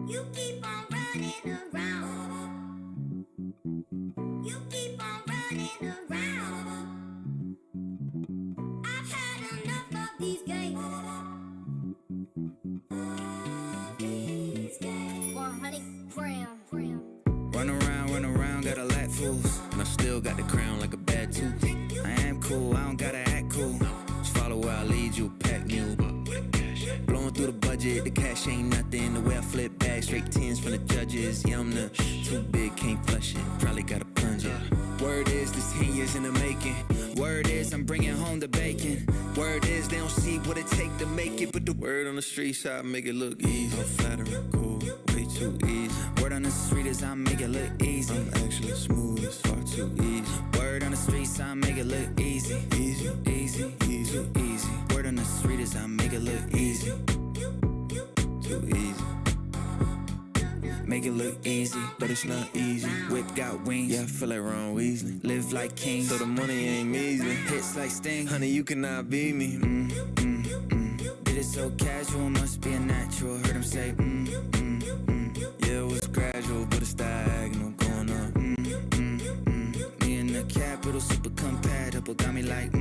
You keep on running around. You keep on running around. I've had enough of these games. These games. 100 gram. Run around, got a lot fools. And I still got the crown like a bad tooth. I am cool, I don't gotta act cool. Just follow where I lead you, pack mule. Blowing through the budget, the cash ain't nothing. The way I flip back, straight tens from the judges. Yeah, I'm the too big, can't flush it. Probably gotta plunge it. Word is, this 10 years in the making. Word is, I'm bringing home the bacon. Word is, they don't see what it take to make it. But the word on the streets, I make it look easy. I'm flattering, cool, way too easy. Word on the street is, I make it look easy. I'm actually smooth, it's far too easy. Word on the streets, I make it look easy. Easy, easy, easy, too easy. Word on the street is, I make it look easy. Too easy. Make it look easy, but it's not easy. Whip got wings, yeah, I feel like Ron Weasley. Live like kings, so the money ain't measly. Hits like Sting, honey, you cannot beat me. Did it so casual, must be a natural. Heard him say, yeah, it was gradual, but it's diagonal, going up. Me and the capital, super compatible, got me like,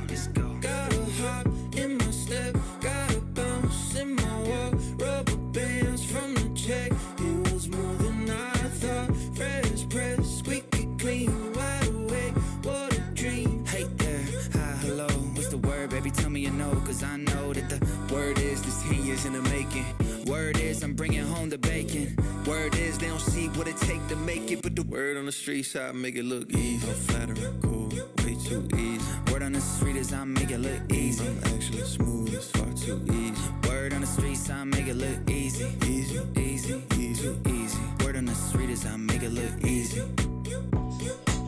Let's go. Gotta hop in my step, gotta bounce in my walk. Rubber bands from the check, it was more than I thought. Fresh press, squeaky clean, wide awake, what a dream. Hey there, hi, hello, what's the word, baby? Tell me you know, cause I know that the word is this 10 years in the making. Word is, I'm bringing home the bacon. Word is, they don't see what it take to make it. But the word on the streets, I make it look easy. I'm flattering, cool, way too easy. Word on the street is, I make it look easy. I'm actually smooth, it's far too easy. Word on the streets, I make it look easy. Easy, easy, easy, too easy. Word on the street is, I make it look easy.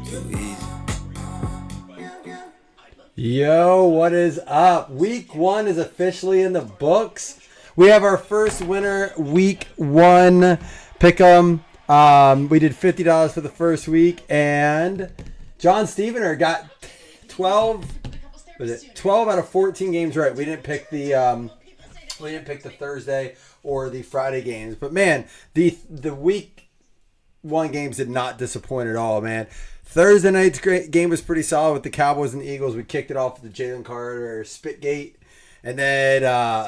Too easy. Yo, what is up? Week 1 is officially in the books. We have our first winner, week 1 pick'em. We did $50 for the first week, and John Stevener got 12 out of 14 games right. We didn't pick the Thursday or the Friday games, but man, the week 1 games did not disappoint at all, man. Thursday night's game was pretty solid with the Cowboys and the Eagles. We kicked it off with the Jalen Carter Spitgate, and then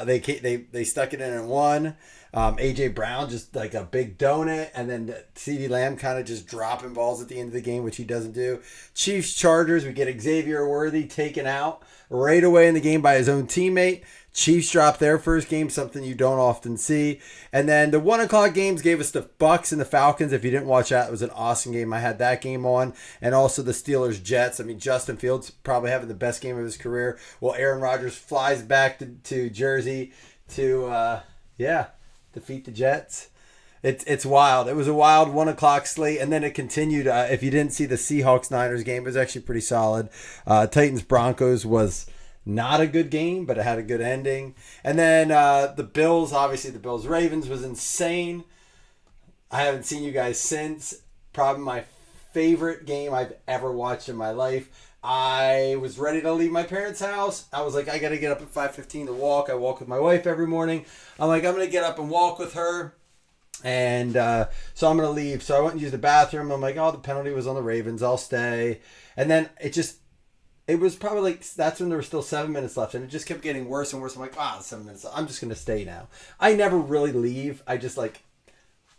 they stuck it in and won. AJ Brown just like a big donut, and then CeeDee Lamb kind of just dropping balls at the end of the game, which he doesn't do. Chiefs Chargers, we get Xavier Worthy taken out right away in the game by his own teammate. Chiefs dropped their first game, something you don't often see. And then the 1 o'clock games gave us the Bucks and the Falcons. If you didn't watch that, it was an awesome game. I had that game on. And also the Steelers Jets. I mean, Justin Fields probably having the best game of his career. Well, Aaron Rodgers flies back to Jersey to, defeat the Jets. It's wild. It was a wild 1 o'clock slate, and then it continued. If you didn't see the Seahawks-Niners game, it was actually pretty solid. Titans-Broncos was not a good game, but it had a good ending. And then the Bills, obviously the Bills-Ravens was insane. I haven't seen you guys since. Probably my favorite game I've ever watched in my life. I was ready to leave my parents' house. I was like, I got to get up at 5:15 to walk. I walk with my wife every morning. I'm like, I'm going to get up and walk with her. And so I'm going to leave. So I went and used the bathroom. I'm like, oh, the penalty was on the Ravens. I'll stay. And then it was probably like, that's when there were still 7 minutes left. And it just kept getting worse and worse. I'm like, 7 minutes left. I'm just going to stay now. I never really leave. I just like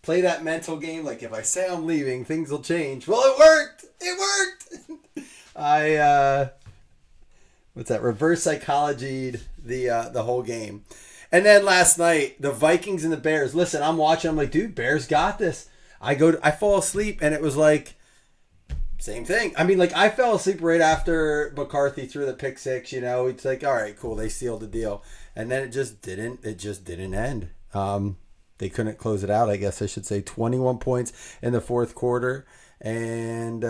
play that mental game. Like if I say I'm leaving, things will change. Well, it worked. It worked. Reverse psychologied the whole game. And then last night, the Vikings and the Bears. Listen, I'm watching. I'm like, dude, Bears got this. I fall asleep, and it was like, same thing. I mean, like, I fell asleep right after McCarthy threw the pick six. You know, it's like, all right, cool, they sealed the deal, and then it just didn't end. They couldn't close it out. I guess I should say 21 points in the fourth quarter, and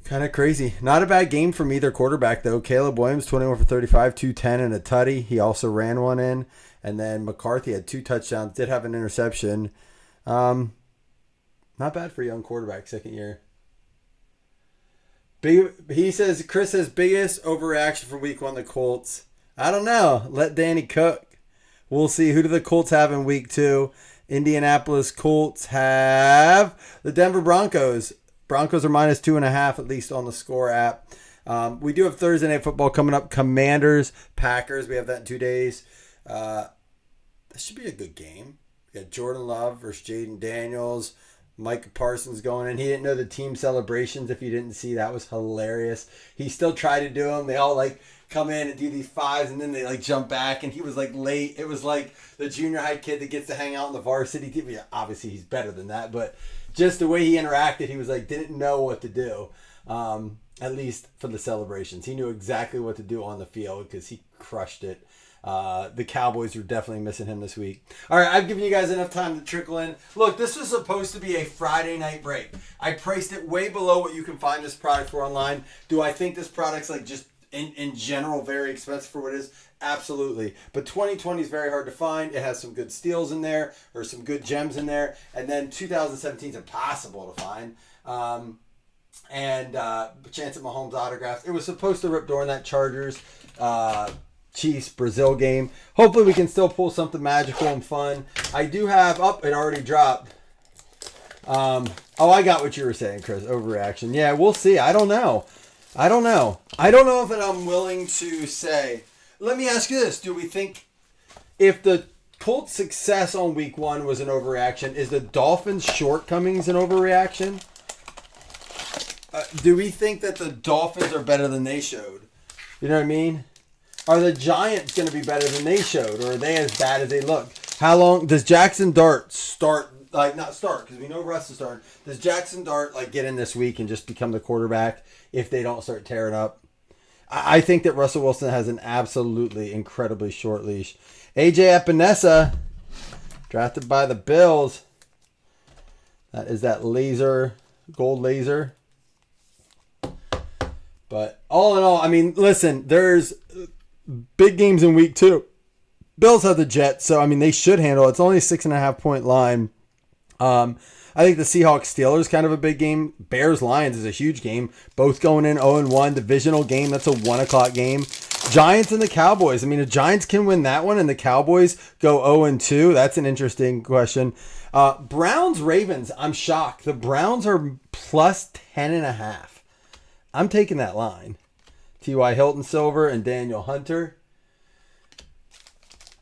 kind of crazy. Not a bad game from either quarterback, though. Caleb Williams, 21 for 35, 210 and a tutty. He also ran one in. And then McCarthy had 2 touchdowns, did have an interception. Not bad for a young quarterback, second year. He says, Chris says, biggest overreaction for week 1, the Colts. I don't know. Let Danny cook. We'll see. Who do the Colts have in week 2? Indianapolis Colts have the Denver Broncos. Broncos are minus 2.5, at least on the Score app. We do have Thursday Night Football coming up. Commanders, Packers. We have that in 2 days. This should be a good game. We got Jordan Love versus Jaden Daniels. Micah Parsons going in. He didn't know the team celebrations. If you didn't see, that was hilarious. He still tried to do them. They all come in and do these fives, and then they jump back, and he was late. It was like the junior high kid that gets to hang out in the varsity team. Yeah, obviously he's better than that, but just the way he interacted, he was didn't know what to do. At least for the celebrations, he knew exactly what to do on the field because he crushed it. The Cowboys are definitely missing him this week. All right, I've given you guys enough time to trickle in. Look, this was supposed to be a Friday night break. I priced it way below what you can find this product for online. Do I think this product's just in general very expensive for what it is? Absolutely. But 2020 is very hard to find. It has some good steals in there or some good gems in there. And then 2017 is impossible to find. And chance at Mahomes autographs. It was supposed to rip during that Chargers Chiefs Brazil game. Hopefully we can still pull something magical and fun. I do have it already dropped. I got what you were saying, Chris. Overreaction. Yeah, we'll see. I don't know if I'm willing to say. Let me ask you this. Do we think if the Colts' success on week 1 was an overreaction, is the Dolphins' shortcomings an overreaction? Do we think that the Dolphins are better than they showed? You know what I mean? Are the Giants going to be better than they showed, or are they as bad as they look? How long does Jackson Dart start? Not start, because we know Russ is starting. Does Jackson Dart get in this week and just become the quarterback if they don't start tearing up? I think that Russell Wilson has an absolutely incredibly short leash. AJ Epinesa, drafted by the Bills. That is that gold laser. But all in all, listen, there's big games in week 2. Bills have the Jets, so they should handle it. It's only a 6.5 point line. I think the Seahawks Steelers kind of a big game. Bears Lions is a huge game. Both going in 0-1, divisional game. That's a 1:00 game. Giants and the Cowboys. The Giants can win that one, and the Cowboys go 0-2. That's an interesting question. Browns Ravens. I'm shocked. The Browns are plus 10.5. I'm taking that line. T.Y. Hilton Silver and Daniel Hunter.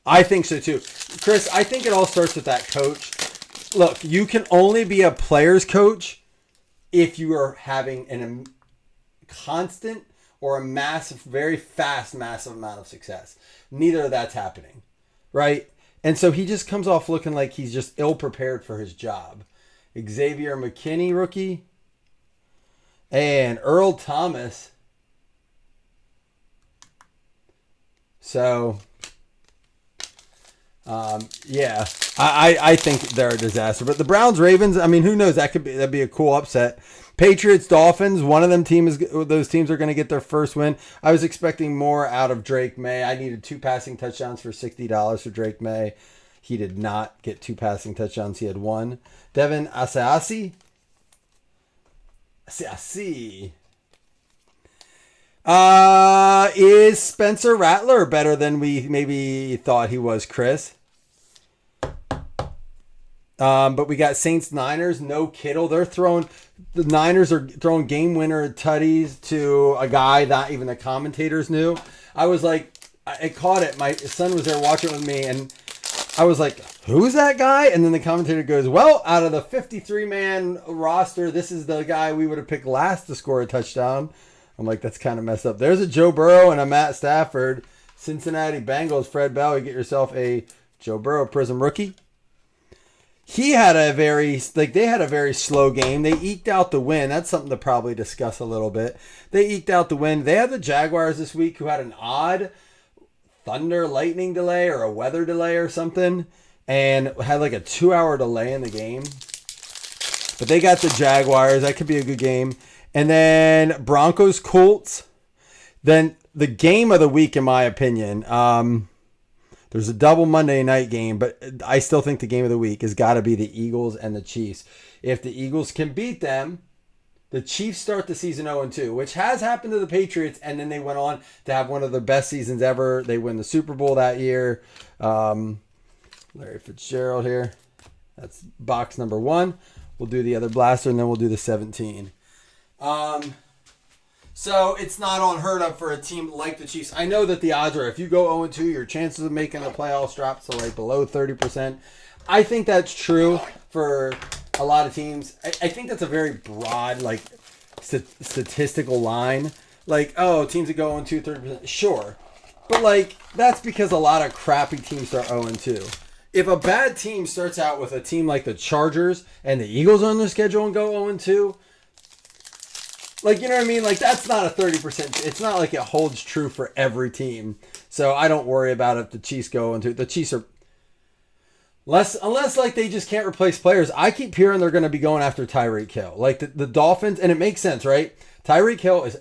I think so too. Chris, I think it all starts with that coach. Look, you can only be a player's coach if you are having a constant or a massive, very fast, massive amount of success. Neither of that's happening, right? And so he just comes off looking like he's just ill-prepared for his job. Xavier McKinney, rookie. And Earl Thomas. So, yeah, I think they're a disaster. But the Browns Ravens, who knows? That'd be a cool upset. Patriots Dolphins. One of those teams are going to get their first win. I was expecting more out of Drake May. I needed 2 passing touchdowns for $60 for Drake May. He did not get 2 passing touchdowns. He had 1. Devin Asiasi. Is Spencer Rattler better than we maybe thought he was, Chris? But we got Saints Niners, no Kittle. The Niners are throwing game winner tutties to a guy that even the commentators knew. I was like, I caught it. My son was there watching with me, and I was like, who's that guy? And then the commentator goes, well, out of the 53-man roster, this is the guy we would have picked last to score a touchdown. I'm like, that's kind of messed up. There's a Joe Burrow and a Matt Stafford. Cincinnati Bengals, Fred Bell, you get yourself a Joe Burrow Prism rookie. They had a very slow game. They eked out the win. That's something to probably discuss a little bit. They eked out the win. They had the Jaguars this week who had an odd thunder lightning delay or a weather delay or something, and had a 2-hour delay in the game. But they got the Jaguars. That could be a good game. And then Broncos Colts. Then the game of the week, in my opinion, there's a double Monday night game, but I still think the game of the week has got to be the Eagles and the Chiefs. If the Eagles can beat them, The Chiefs start the season 0-2, which has happened to the Patriots, and then they went on to have one of their best seasons ever. They win the Super Bowl that year. Larry Fitzgerald here. That's box number 1. We'll do the other blaster, and then we'll do the 17. So it's not unheard of for a team like the Chiefs. I know that the odds are, if you go 0-2, your chances of making the playoffs drop to like below 30%. I think that's true for a lot of teams. I think that's a very broad, like, statistical line. Like, oh, teams that go 0-2, 30%. Sure. But, like, that's because a lot of crappy teams start 0-2. If a bad team starts out with a team like the Chargers and the Eagles on their schedule and go 0-2, like, you know what I mean? Like, that's not a 30%. It's not like it holds true for every team. So I don't worry about if the Chiefs go 0-2. The Chiefs are... Unless like they just can't replace players. I keep hearing they're going to be going after Tyreek Hill. Like the Dolphins, and it makes sense, right? Tyreek Hill is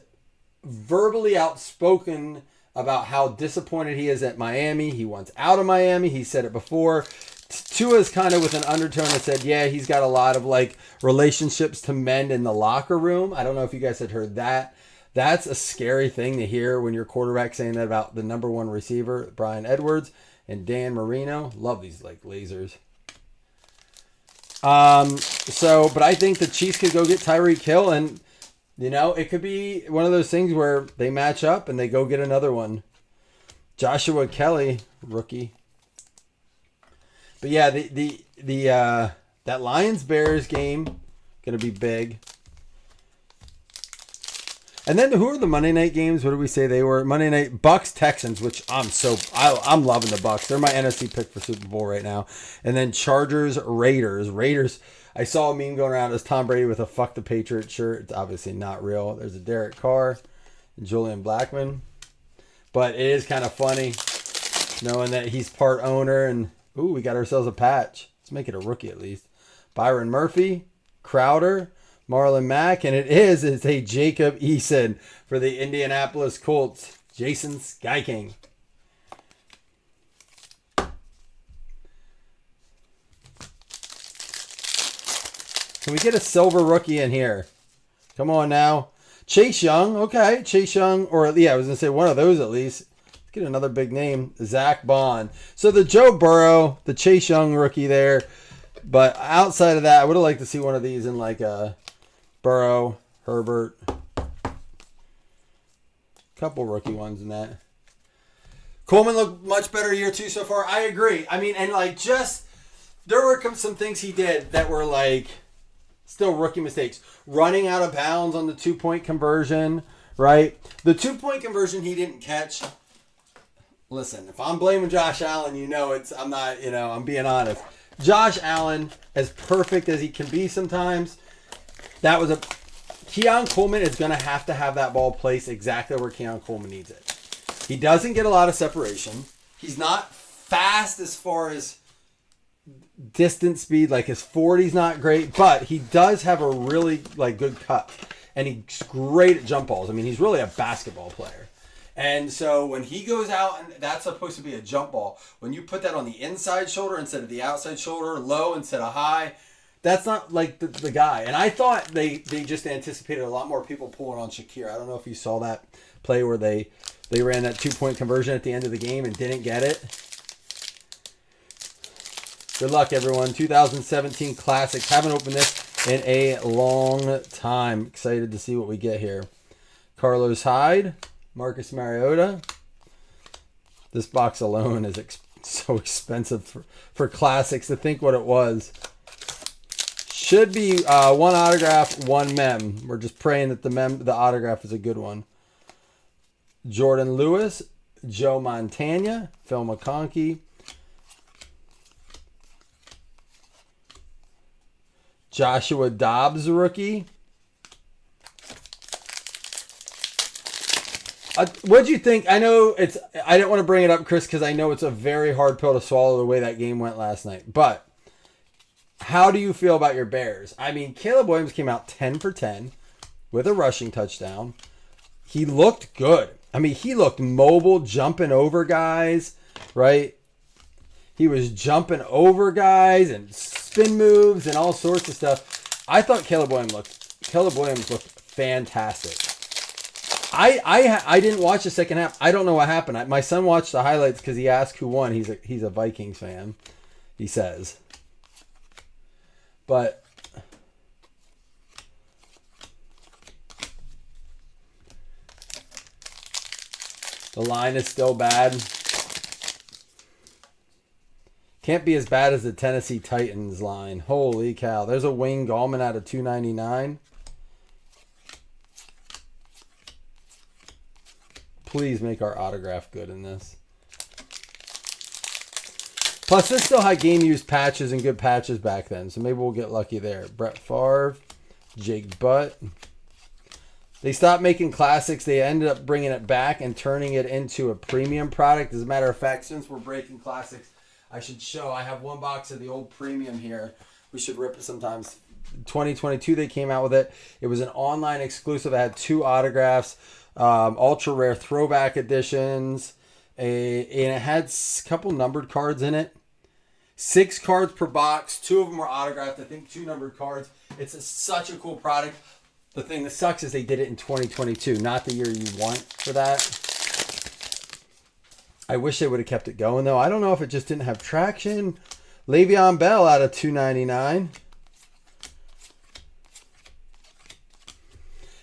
verbally outspoken about how disappointed he is at Miami. He wants out of Miami. He said it before. Tua's kind of with an undertone that said, yeah, he's got a lot of like relationships to mend in the locker room. I don't know if you guys had heard that. That's a scary thing to hear when your quarterback saying that about the number 1 receiver, Brian Edwards. And Dan Marino. Love these like lasers. But I think the Chiefs could go get Tyreek Hill, and you know, it could be one of those things where they match up and they go get another one. Joshua Kelly, rookie. But yeah, that Lions Bears game gonna be big. And then who are the Monday night games? What did we say they were? Monday night Bucks Texans, which I'm loving the Bucks. They're my NFC pick for Super Bowl right now. And then Chargers Raiders. Raiders. I saw a meme going around as Tom Brady with a "fuck the Patriots" shirt. It's obviously not real. There's a Derek Carr and Julian Blackmon, but it is kind of funny knowing that he's part owner. And ooh, we got ourselves a patch. Let's make it a rookie at least. Byron Murphy, Crowder, Marlon Mack, and it's a Jacob Eason for the Indianapolis Colts. Jason Sky King. Can we get a silver rookie in here? Come on now. Chase Young. Okay, Chase Young. Or, yeah, I was going to say one of those at least. Let's get another big name. Zach Bond. So the Joe Burrow, the Chase Young rookie there. But outside of that, I would have liked to see one of these in like a Burrow, Herbert. Couple rookie ones in that. Coleman looked much better year 2 so far. I agree. I mean, and like just, there were some things he did that were like still rookie mistakes. Running out of bounds on the 2-point conversion, right? The 2-point conversion he didn't catch. Listen, if I'm blaming Josh Allen, I'm not, I'm being honest. Josh Allen, as perfect as he can be sometimes, Keon Coleman is going to have that ball placed exactly where Keon Coleman needs it. He doesn't get a lot of separation. He's not fast as far as distance speed. Like his 40's not great, but he does have a really like good cut. And he's great at jump balls. I mean, he's really a basketball player. And so when he goes out, and that's supposed to be a jump ball, when you put that on the inside shoulder instead of the outside shoulder, low instead of high, that's not like the guy. And I thought they just anticipated a lot more people pulling on Shakir. I don't know if you saw that play where they ran that 2-point conversion at the end of the game and didn't get it. Good luck, everyone. 2017 Classics. Haven't opened this in a long time. Excited to see what we get here. Carlos Hyde. Marcus Mariota. This box alone is so expensive for Classics. To think what it was. Should be one autograph, one mem. We're just praying that the autograph is a good one. Jordan Lewis, Joe Montana, Phil McConkey, Joshua Dobbs rookie. What'd you think? I know I didn't want to bring it up, Chris, because I know it's a very hard pill to swallow the way that game went last night. But how do you feel about your Bears? I mean, Caleb Williams came out 10 for 10 with a rushing touchdown. He looked good. I mean, he looked mobile, jumping over guys, right? He was jumping over guys and spin moves and all sorts of stuff. I thought Caleb Williams looked Caleb Williams looked fantastic. I didn't watch the second half. I don't know what happened. My son watched the highlights because he asked who won. He's a Vikings fan, he says. But the line is still bad. Can't be as bad as the Tennessee Titans line. Holy cow. There's a Wayne Gallman out of $2.99. Please make our autograph good in this. Plus, this still had game used patches and good patches back then. So maybe we'll get lucky there. Brett Favre. Jake Butt. They stopped making classics. They ended up bringing it back and turning it into a premium product. As a matter of fact, since we're breaking classics, I should show. I have one box of the old premium here. We should rip it sometimes. 2022, they came out with it. It was an online exclusive. It had 2 autographs, ultra rare throwback editions, and it had a couple numbered cards in it. 6 cards per box. 2 of them were autographed. I think 2 numbered cards. It's such a cool product. The thing that sucks is they did it in 2022, not the year you want for that. I wish they would have kept it going, though. I don't know if it just didn't have traction. Le'Veon Bell out of $2.99.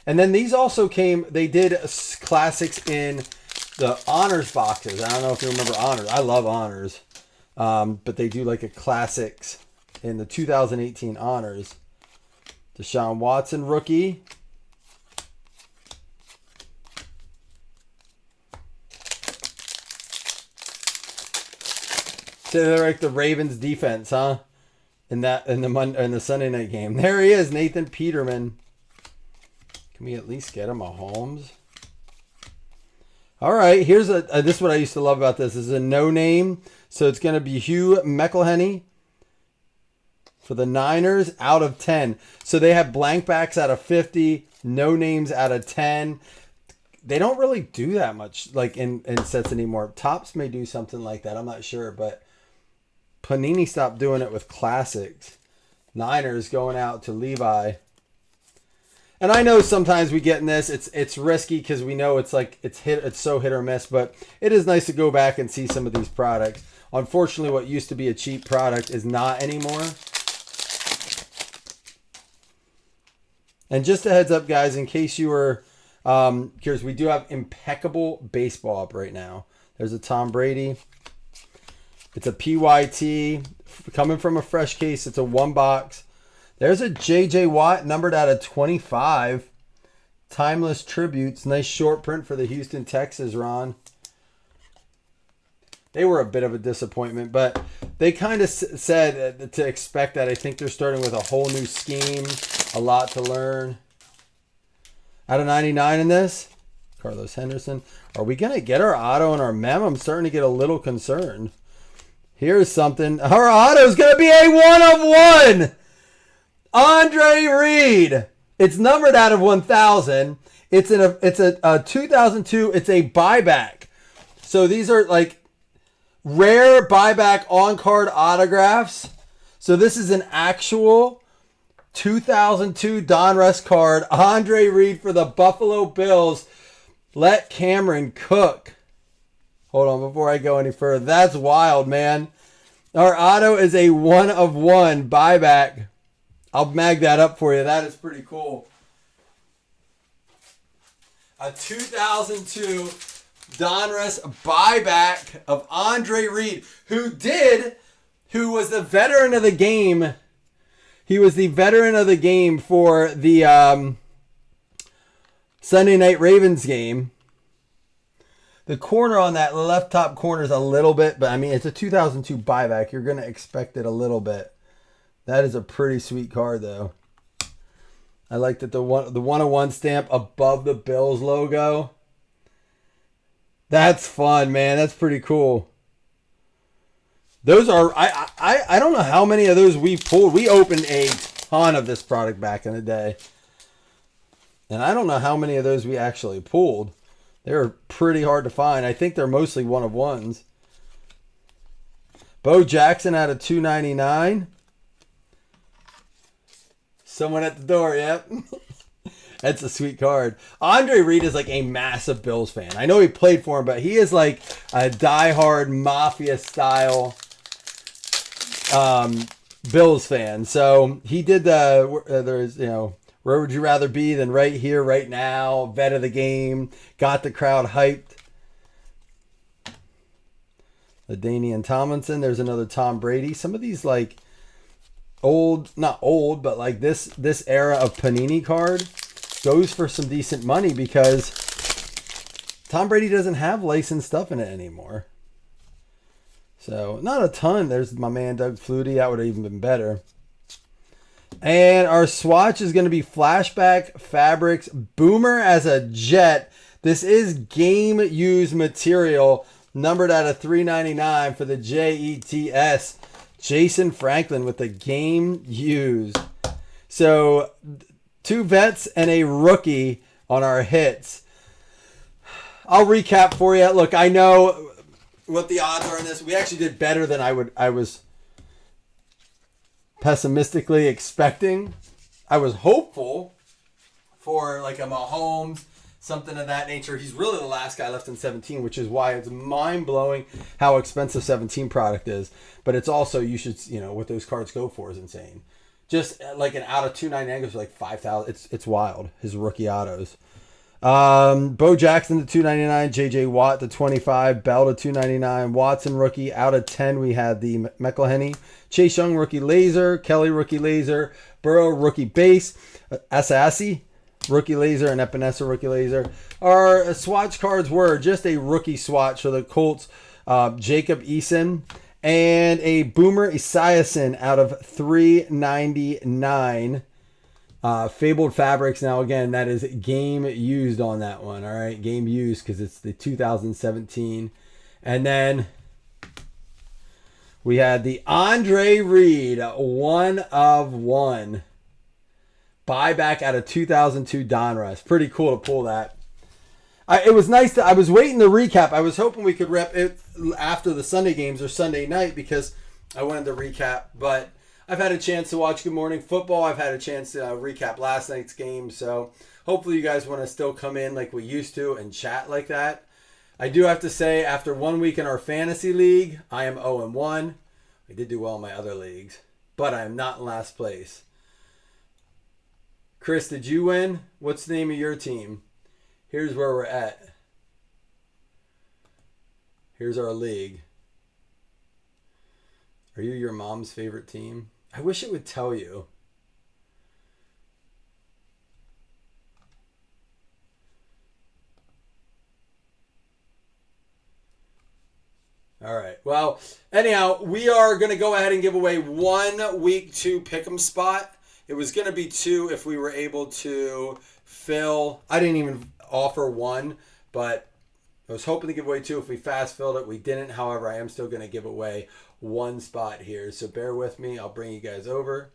And then these also came, they did classics in the honors boxes. I don't know if you remember honors. I love honors. But they do like a classics in the 2018 honors. Deshaun Watson rookie. So they're like the Ravens defense, huh? In the Sunday night game. There he is, Nathan Peterman. Can we at least get him a Holmes? All right, here's this is what I used to love about this. This is a no name, so it's going to be Hugh McElhenney for the Niners out of 10. So they have blank backs out of 50, no names out of 10. They don't really do that much like in sets anymore. Topps may do something like that. I'm not sure, but Panini stopped doing it with classics. Niners going out to Levi. And I know sometimes we get in this. It's risky because we know it's so hit or miss, but it is nice to go back and see some of these products. Unfortunately, what used to be a cheap product is not anymore. And just a heads up, guys, in case you were curious, we do have impeccable baseball up right now. There's a Tom Brady. It's a PYT coming from a fresh case. It's a 1 box. There's a J.J. Watt numbered out of 25. Timeless Tributes. Nice short print for the Houston Texans, Ron. They were a bit of a disappointment, but they kind of said to expect that. I think they're starting with a whole new scheme. A lot to learn. Out of 99 in this. Carlos Henderson. Are we going to get our auto and our mem? I'm starting to get a little concerned. Here's something. Our auto is going to be a 1 of 1. Andre Reed. It's numbered out of 1,000. It's a 2002. It's a buyback. So these are like rare buyback on-card autographs. So this is an actual 2002 Donruss card. Andre Reed for the Buffalo Bills. Let Cameron cook. Hold on before I go any further. That's wild, man. Our auto is a 1 of 1 buyback. I'll mag that up for you. That is pretty cool. A 2002 Donruss buyback of Andre Reed, who was the veteran of the game. He was the veteran of the game for the Sunday Night Ravens game. The corner on that left top corner is a little bit, but I mean, it's a 2002 buyback. You're going to expect it a little bit. That is a pretty sweet card, though. I like that the 101 stamp above the Bills logo. That's fun, man. That's pretty cool. Those are, I don't know how many of those we pulled. We opened a ton of this product back in the day. And I don't know how many of those we actually pulled. They're pretty hard to find. I think they're mostly 1 of 1s. Bo Jackson out of 299. Someone at the door, yep. That's a sweet card. Andre Reed is like a massive Bills fan. I know he played for him, but he is like a diehard mafia style Bills fan. So he did there's, where would you rather be than right here, right now? Vet of the game. Got the crowd hyped. LaDainian Tomlinson. There's another Tom Brady. Some of these like not old, but like this era of Panini card goes for some decent money because Tom Brady doesn't have licensed stuff in it anymore. So not a ton. There's my man Doug Flutie. That would have even been better. And our swatch is going to be Flashback Fabrics Boomer as a Jet. This is game used material, numbered out of $3.99 for the JETS. Jason Franklin with the game used. So 2 vets and a rookie on our hits. I'll recap for you. Look, I know what the odds are in this. We actually did better than I was pessimistically expecting. I was hopeful for like a Mahomes, something of that nature. He's really the last guy left in 17, which is why it's mind-blowing how expensive 17 product is. But it's also, you should, what those cards go for is insane. Just like an out of 299 goes for like 5,000. It's wild. His rookie autos. Bo Jackson to 299, JJ Watt to 25, Bell to 299, Watson rookie out of 10. We had the McElhenney, Chase Young rookie laser, Kelly rookie laser, Burrow rookie base, Asasi rookie laser, and Epinesa rookie laser. Our swatch cards were just a rookie swatch for the Colts, Jacob Eason, and a Boomer Esiason out of 399. Fabled Fabrics. Now, again, that is game used on that one. All right, game used because it's the 2017. And then we had the Andre Reed 1 of 1 buyback out of 2002 Donruss. Pretty cool to pull that. It was nice I was waiting to recap. I was hoping we could rep it after the Sunday games or Sunday night because I wanted to recap, but I've had a chance to watch Good Morning Football. I've had a chance to recap last night's game. So hopefully you guys want to still come in like we used to and chat like that. I do have to say, after 1 week in our fantasy league, I am 0-1. I did do well in my other leagues, but I am not in last place. Chris, did you win? What's the name of your team? Here's where we're at. Here's our league. Are you your mom's favorite team? I wish it would tell you. All right. Well, anyhow, we are going to go ahead and give away 1 week 2 pick'em spot. It was going to be 2 if we were able to fill. I didn't even offer 1, but I was hoping to give away 2 if we fast filled it. We didn't. However, I am still going to give away 1 spot here. So bear with me. I'll bring you guys over.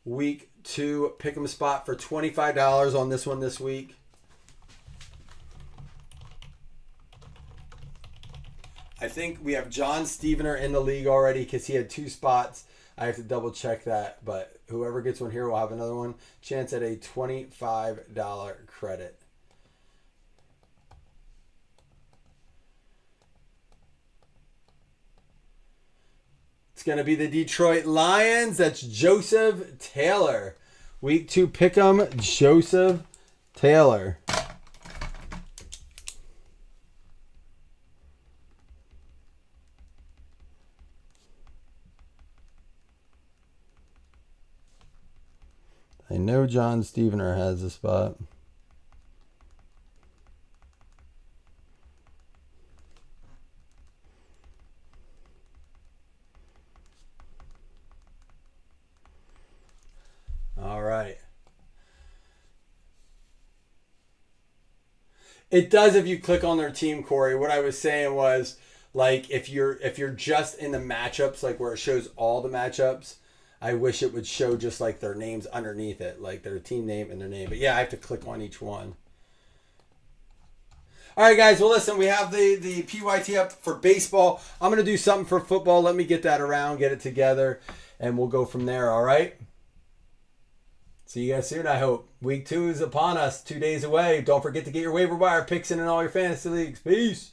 Week 2 pick'em spot for $25 on this one this week. I think we have John Stevener in the league already because he had 2 spots. I have to double check that, but whoever gets one here will have another one. Chance at a $25 credit. It's going to be the Detroit Lions. That's Joseph Taylor. Week 2 pick'em, Joseph Taylor. I know John Stevener has a spot. All right. It does if you click on their team, Corey. What I was saying was, like, if you're just in the matchups, like where it shows all the matchups, I wish it would show just like their names underneath it, like their team name and their name. But yeah, I have to click on each one. All right, guys. Well, listen, we have the PYT up for baseball. I'm going to do something for football. Let me get that around, get it together, and we'll go from there, all right? See you guys soon, I hope. Week 2 is upon us, 2 days away. Don't forget to get your waiver wire picks in all your fantasy leagues. Peace.